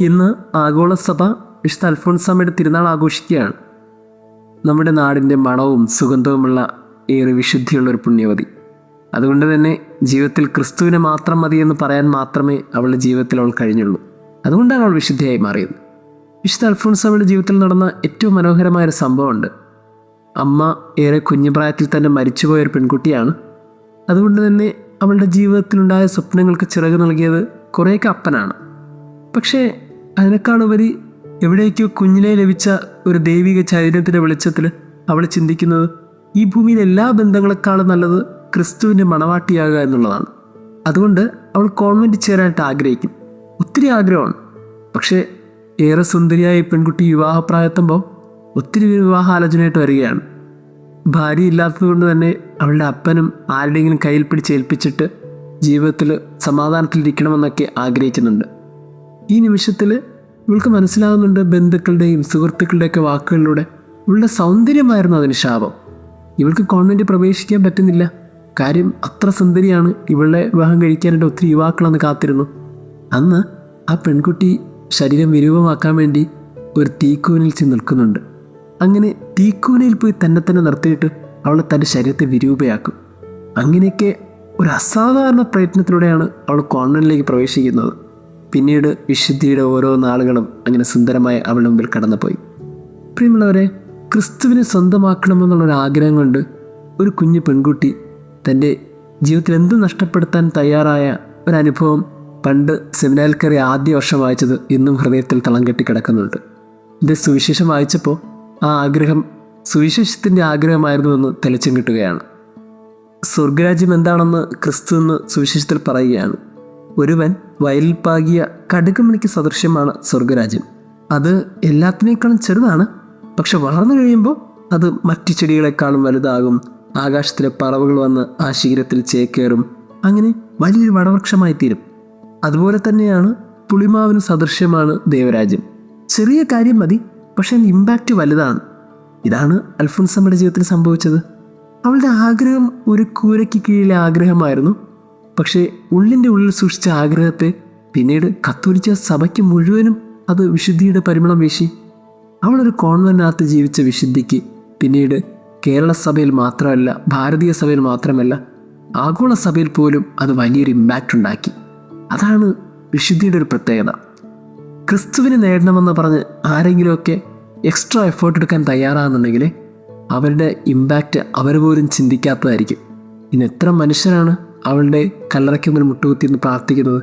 ഇന്ന് ആഗോള സഭ വിശുദ്ധ അൽഫോൻസാമ്മയുടെ തിരുനാൾ ആഘോഷിക്കുകയാണ്. നമ്മുടെ നാടിൻ്റെ മണവും സുഗന്ധവുമുള്ള ഏറെ വിശുദ്ധിയുള്ളൊരു പുണ്യവതി. അതുകൊണ്ട് തന്നെ ജീവിതത്തിൽ ക്രിസ്തുവിനെ മാത്രം മതി എന്ന് പറയാൻ മാത്രമേ അവളുടെ ജീവിതത്തിൽ അവൾ കഴിഞ്ഞുള്ളൂ. അതുകൊണ്ടാണ് അവൾ വിശുദ്ധിയായി മാറിയത്. വിശുദ്ധ അൽഫോൻസാമ്മയുടെ ജീവിതത്തിൽ നടന്ന ഏറ്റവും മനോഹരമായൊരു സംഭവമുണ്ട്. അമ്മ ഏറെ കുഞ്ഞുപ്രായത്തിൽ തന്നെ മരിച്ചുപോയൊരു പെൺകുട്ടിയാണ്. അതുകൊണ്ട് തന്നെ അവളുടെ ജീവിതത്തിലുണ്ടായ സ്വപ്നങ്ങൾക്ക് ചിറക് നൽകിയത് കുറേയൊക്കെ അപ്പനാണ്. പക്ഷേ അതിനേക്കാളുപരി എവിടേക്കോ കുഞ്ഞിലെ ലഭിച്ച ഒരു ദൈവിക ചൈതന്യത്തിൻ്റെ വെളിച്ചത്തിൽ അവൾ ചിന്തിക്കുന്നത് ഈ ഭൂമിയിലെ എല്ലാ ബന്ധങ്ങളെക്കാളും നല്ലത് ക്രിസ്തുവിൻ്റെ മണവാട്ടിയാകുക എന്നുള്ളതാണ്. അതുകൊണ്ട് അവൾ കോൺവെൻറ്റ് ചേരാനായിട്ട് ആഗ്രഹിക്കും. ഒത്തിരി ആഗ്രഹമാണ്. പക്ഷേ ഏറെ സുന്ദരിയായ ഈ പെൺകുട്ടി വിവാഹപ്രായത്തുമ്പോൾ ഒത്തിരി വിവാഹാലോചനയായിട്ട് വരികയാണ്. ഭാര്യ ഇല്ലാത്തതുകൊണ്ട് തന്നെ അവളുടെ അപ്പനും ആരുടെയെങ്കിലും കയ്യിൽ പിടിച്ചേൽപ്പിച്ചിട്ട് ജീവിതത്തിൽ സമാധാനത്തിലിരിക്കണമെന്നൊക്കെ ആഗ്രഹിക്കുന്നുണ്ട്. ഈ നിമിഷത്തിൽ ഇവൾക്ക് മനസ്സിലാകുന്നുണ്ട് ബന്ധുക്കളുടെയും സുഹൃത്തുക്കളുടെയൊക്കെ വാക്കുകളിലൂടെ ഇവളുടെ സൗന്ദര്യമായിരുന്നു അതിന് ശാപം. ഇവൾക്ക് കോൺവെൻറ്റ് പ്രവേശിക്കാൻ പറ്റുന്നില്ല. കാര്യം അത്ര സുന്ദരിയാണ്. ഇവളുടെ വിവാഹം കഴിക്കാനായിട്ട് ഒത്തിരി യുവാക്കളന്ന് കാത്തിരുന്നു. അന്ന് ആ പെൺകുട്ടി ശരീരം വിരൂപമാക്കാൻ വേണ്ടി ഒരു തീക്കൂനിൽ ചെന്ന് നിൽക്കുന്നുണ്ട്. അങ്ങനെ തീക്കൂനയിൽ പോയി തന്നെ നിർത്തിയിട്ട് അവൾ തൻ്റെ ശരീരത്തെ വിരൂപയാക്കും. അങ്ങനെയൊക്കെ ഒരു അസാധാരണ പ്രയത്നത്തിലൂടെയാണ് അവൾ കോൺവെൻറ്റിലേക്ക് പ്രവേശിക്കുന്നത്. പിന്നീട് വിശുദ്ധിയുടെ ഓരോ നാളുകളും അങ്ങനെ സുന്ദരമായി അവളുടെ മുമ്പിൽ കടന്നുപോയി. പ്രിയമുള്ളവരെ, ക്രിസ്തുവിനെ സ്വന്തമാക്കണമെന്നുള്ളൊരു ആഗ്രഹം കൊണ്ട് ഒരു കുഞ്ഞു പെൺകുട്ടി തൻ്റെ ജീവിതത്തിൽ എന്തും നഷ്ടപ്പെടുത്താൻ തയ്യാറായ ഒരനുഭവം പണ്ട് സെമിനാരിൽ കയറി ആദ്യ വർഷം വായിച്ചത് ഇന്നും ഹൃദയത്തിൽ തളം കെട്ടി കിടക്കുന്നുണ്ട്. ഇത് സുവിശേഷം വായിച്ചപ്പോൾ ആ ആഗ്രഹം സുവിശേഷത്തിൻ്റെ ആഗ്രഹമായിരുന്നു എന്ന് തെളിച്ചം കിട്ടുകയാണ്. സ്വർഗരാജ്യം എന്താണെന്ന് ക്രിസ്തു എന്ന് സുവിശേഷത്തിൽ പറയുകയാണ്. ഒരുവൻ വയലിൽ പാകിയ കടുകുമണിക്ക് സദൃശ്യമാണ് സ്വർഗരാജ്യം. അത് എല്ലാത്തിനേക്കാളും ചെറുതാണ്. പക്ഷെ വളർന്നു കഴിയുമ്പോൾ അത് മറ്റു ചെടികളെക്കാളും വലുതാകും. ആകാശത്തിലെ പറവകൾ വന്ന് ആ ശിഖരത്തിൽ ചേക്കേറും. അങ്ങനെ വലിയൊരു വടവൃക്ഷമായി തീരും. അതുപോലെ തന്നെയാണ് പുളിമാവിന് സദൃശ്യമാണ് ദൈവരാജ്യം. ചെറിയ കാര്യം മതി, പക്ഷേ അതിൻ്റെ ഇമ്പാക്റ്റ് വലുതാണ്. ഇതാണ് അൽഫോൻസാമ്മയുടെ ജീവിതത്തിൽ സംഭവിച്ചത്. അവളുടെ ആഗ്രഹം ഒരു കൂരയ്ക്ക് കീഴിലെ ആഗ്രഹമായിരുന്നു. പക്ഷേ ഉള്ളിൻ്റെ ഉള്ളിൽ സൂക്ഷിച്ച ആഗ്രഹത്തെ പിന്നീട് കത്തോലിക്ക സഭയ്ക്ക് മുഴുവനും അത് വിശുദ്ധിയുടെ പരിമളം വീശി. അവളൊരു കോൺവെൻറ്റിനകത്ത് ജീവിച്ച വിശുദ്ധിക്ക് പിന്നീട് കേരള സഭയിൽ മാത്രമല്ല, ഭാരതീയ സഭയിൽ മാത്രമല്ല, ആഗോള സഭയിൽ പോലും അത് വലിയൊരു ഇമ്പാക്റ്റ് ഉണ്ടാക്കി. അതാണ് വിശുദ്ധിയുടെ ഒരു പ്രത്യേകത. ക്രിസ്തുവിനെ നേടണമെന്ന് പറഞ്ഞ് ആരെങ്കിലുമൊക്കെ എക്സ്ട്രാ എഫേർട്ട് എടുക്കാൻ തയ്യാറാകുന്നുണ്ടെങ്കിൽ അവരുടെ ഇമ്പാക്റ്റ് അവർ പോലും ചിന്തിക്കാത്തതായിരിക്കും. ഇന്ന് എത്ര മനുഷ്യരാണ് അവളുടെ കല്ലറയ്ക്ക് മുന്നിൽ മുട്ടുകുത്തിന്ന് പ്രാർത്ഥിക്കുന്നത്?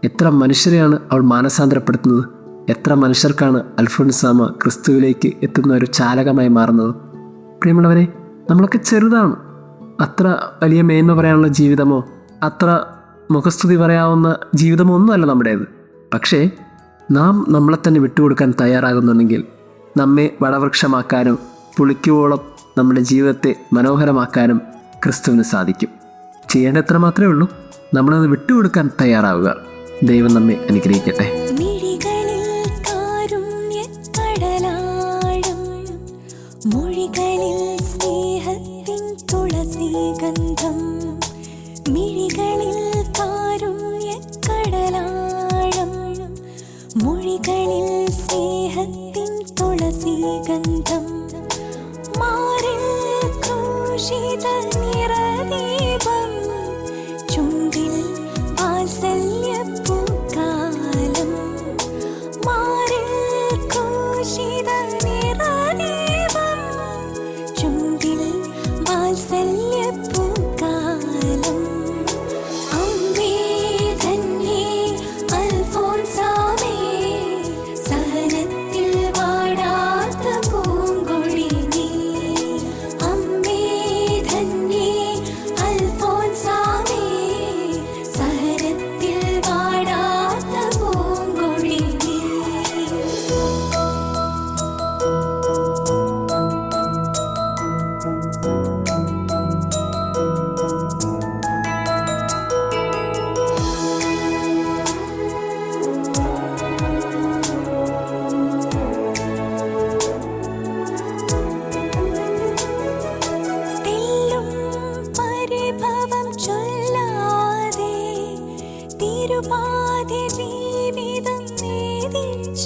എത്ര മനുഷ്യരെയാണ് അവൾ മാനസാന്തരപ്പെടുത്തുന്നത്? എത്ര മനുഷ്യർക്കാണ് അൽഫോൻസാമ്മ ക്രിസ്തുവിലേക്ക് എത്തുന്ന ഒരു ചാലകമായി മാറുന്നത്? പ്രിയമുള്ളവരെ, നമ്മളൊക്കെ ചെറുതാണ്. അത്ര വലിയ മേന്മ പറയാനുള്ള ജീവിതമോ അത്ര മുഖസ്തുതി പറയാവുന്ന ജീവിതമോ ഒന്നുമല്ല നമ്മുടേത്. പക്ഷേ നാം നമ്മളെ തന്നെ വിട്ടുകൊടുക്കാൻ തയ്യാറാകുന്നുണ്ടെങ്കിൽ നമ്മെ വടവൃക്ഷമാക്കാനും പുളിക്കുവോളം നമ്മുടെ ജീവിതത്തെ മനോഹരമാക്കാനും ക്രിസ്തുവിന് സാധിക്കും. ചെയ്യേണ്ട എത്ര മാത്രമേ ഉള്ളൂ, നമ്മളത് വിട്ടുകൊടുക്കാൻ തയ്യാറാവുക. ദൈവം നമ്മെ അനുഗ്രഹിക്കട്ടെ. തിരുപാതി ജീവിതം നേദിച്ച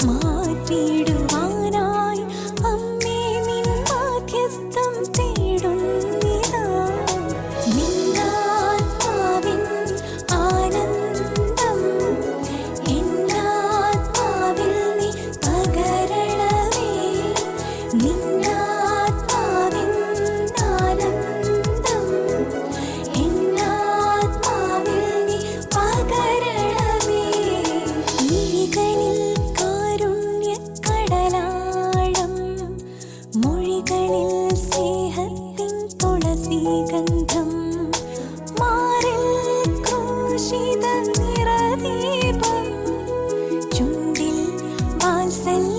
മാറ്റിയിടുവാനായി അമ്മേ നിൻ മാധ്യസ്ഥം തേടുന്നിതാ. നിന്നാത്മാവിൻ ആനന്ദം എന്നാത്മാവിൽ നീ പകരണമേ. നിന്നാത്മാവിൻ ആനന്ദം എന്നാത്മാവിൽ നീ പകരണമേ. മിഴികളിൽ കാരുണ്യക്കടലാഴം, മൊഴികളിൽ സ്നേഹത്തിൻ തുളസീഗന്ധം, മാറിൽ ക്രൂശിത നിറദീപം, ചുണ്ടിൽ വാത്സല്യ